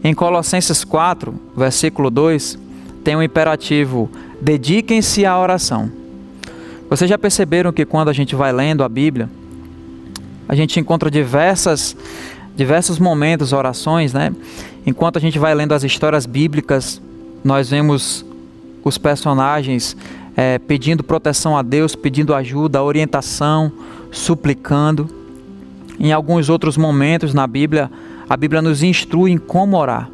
Em Colossenses 4, versículo 2, tem um imperativo: dediquem-se à oração. Vocês já perceberam que quando a gente vai lendo a Bíblia, a gente encontra diversos momentos, orações, né? Enquanto a gente vai lendo as histórias bíblicas, nós vemos os personagens pedindo proteção a Deus, pedindo ajuda, orientação, suplicando. Em alguns outros momentos na Bíblia, a Bíblia nos instrui em como orar.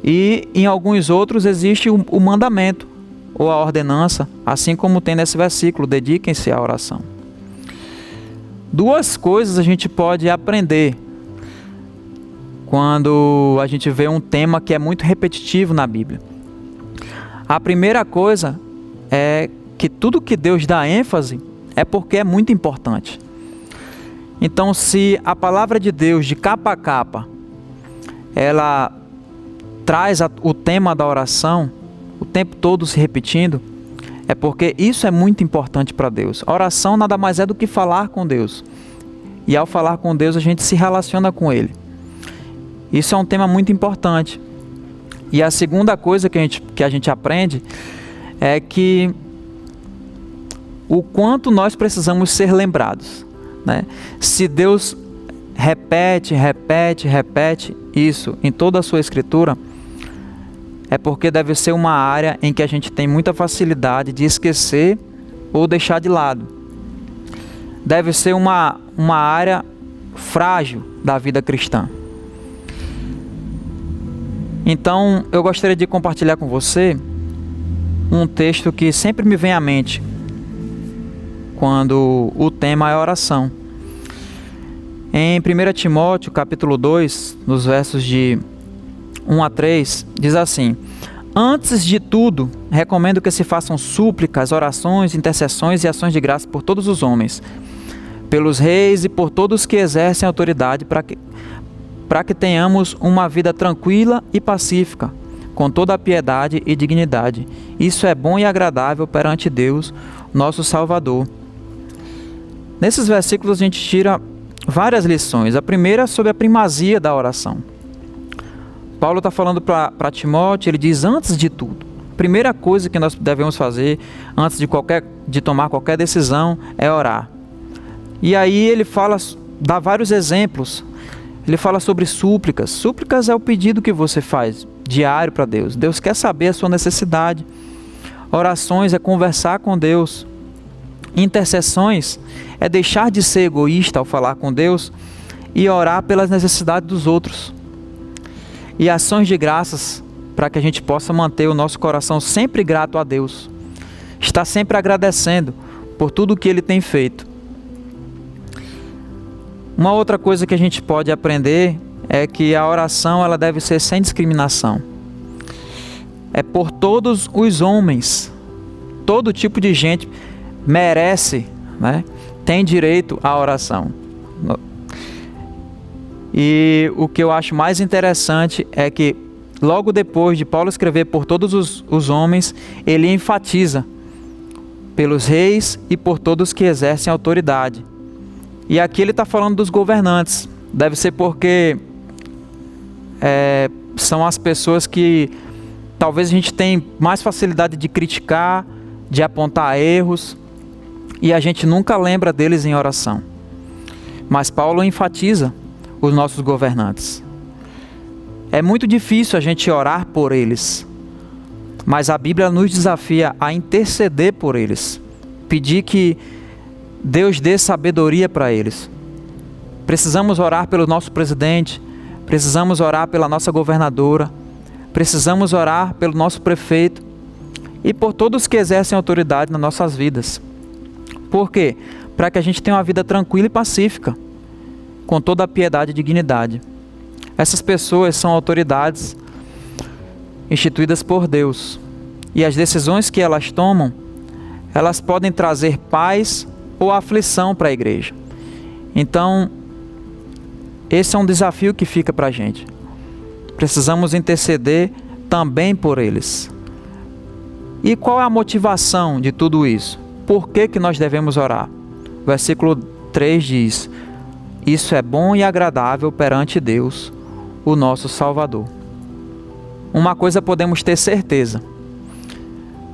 E em alguns outros existe o mandamento ou a ordenança, assim como tem nesse versículo: dediquem-se à oração. Duas coisas a gente pode aprender quando a gente vê um tema que é muito repetitivo na Bíblia. A primeira coisa é que tudo que Deus dá ênfase é porque é muito importante. Então, se a palavra de Deus, de capa a capa, ela traz o tema da oração, o tempo todo se repetindo, é porque isso é muito importante para Deus. A oração nada mais é do que falar com Deus. E ao falar com Deus, a gente se relaciona com Ele. Isso é um tema muito importante. E a segunda coisa que a gente aprende é que o quanto nós precisamos ser lembrados, né? Se Deus repete isso em toda a sua Escritura, é porque deve ser uma área em que a gente tem muita facilidade de esquecer ou deixar de lado. Deve ser uma área frágil da vida cristã. Então, eu gostaria de compartilhar com você um texto que sempre me vem à mente quando o tema é oração. Em 1 Timóteo, capítulo 2, nos versos de 1 a 3, diz assim: antes de tudo, recomendo que se façam súplicas, orações, intercessões e ações de graça por todos os homens, pelos reis e por todos que exercem autoridade, para que tenhamos uma vida tranquila e pacífica, com toda a piedade e dignidade. Isso é bom e agradável perante Deus, nosso Salvador. Nesses versículos a gente tira várias lições. A primeira é sobre a primazia da oração. Paulo está falando para Timóteo, ele diz: antes de tudo, a primeira coisa que nós devemos fazer antes de tomar qualquer decisão é orar. E aí ele dá vários exemplos. Ele fala sobre súplicas. Súplicas é o pedido que você faz diário para Deus. Deus quer saber a sua necessidade. Orações é conversar com Deus. Intercessões é deixar de ser egoísta ao falar com Deus e orar pelas necessidades dos outros. E ações de graças para que a gente possa manter o nosso coração sempre grato a Deus. Estar sempre agradecendo por tudo que Ele tem feito. Uma outra coisa que a gente pode aprender é que a oração ela deve ser sem discriminação. É por todos os homens. Todo tipo de gente merece, né? Tem direito à oração. E o que eu acho mais interessante é que logo depois de Paulo escrever por todos os homens, ele enfatiza pelos reis e por todos que exercem autoridade. E aqui ele está falando dos governantes. Deve ser porque são as pessoas que talvez a gente tenha mais facilidade de criticar, de apontar erros, e a gente nunca lembra deles em oração. Mas Paulo enfatiza os nossos governantes. É muito difícil a gente orar por eles, mas a Bíblia nos desafia a interceder por eles, pedir que Deus dê sabedoria para eles. Precisamos orar pelo nosso presidente, precisamos orar pela nossa governadora, precisamos orar pelo nosso prefeito e por todos que exercem autoridade nas nossas vidas. Por quê? Para que a gente tenha uma vida tranquila e pacífica, com toda a piedade e dignidade. Essas pessoas são autoridades instituídas por Deus, e as decisões que elas tomam, elas podem trazer paz ou aflição para a igreja. Então, esse é um desafio que fica para a gente. Precisamos interceder também por eles. E qual é a motivação de tudo isso? Por que nós devemos orar? O versículo 3 diz: isso é bom e agradável perante Deus, o nosso Salvador. Uma coisa podemos ter certeza: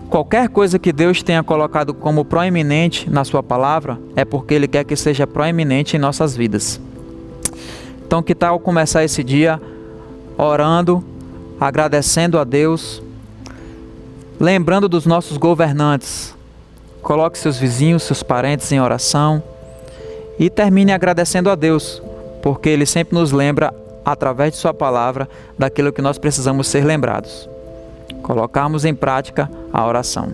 qualquer coisa que Deus tenha colocado como proeminente na sua palavra, é porque Ele quer que seja proeminente em nossas vidas. Então, que tal começar esse dia orando, agradecendo a Deus, lembrando dos nossos governantes. Coloque seus vizinhos, seus parentes em oração e termine agradecendo a Deus, porque Ele sempre nos lembra, através de sua palavra, daquilo que nós precisamos ser lembrados. Colocarmos em prática a oração.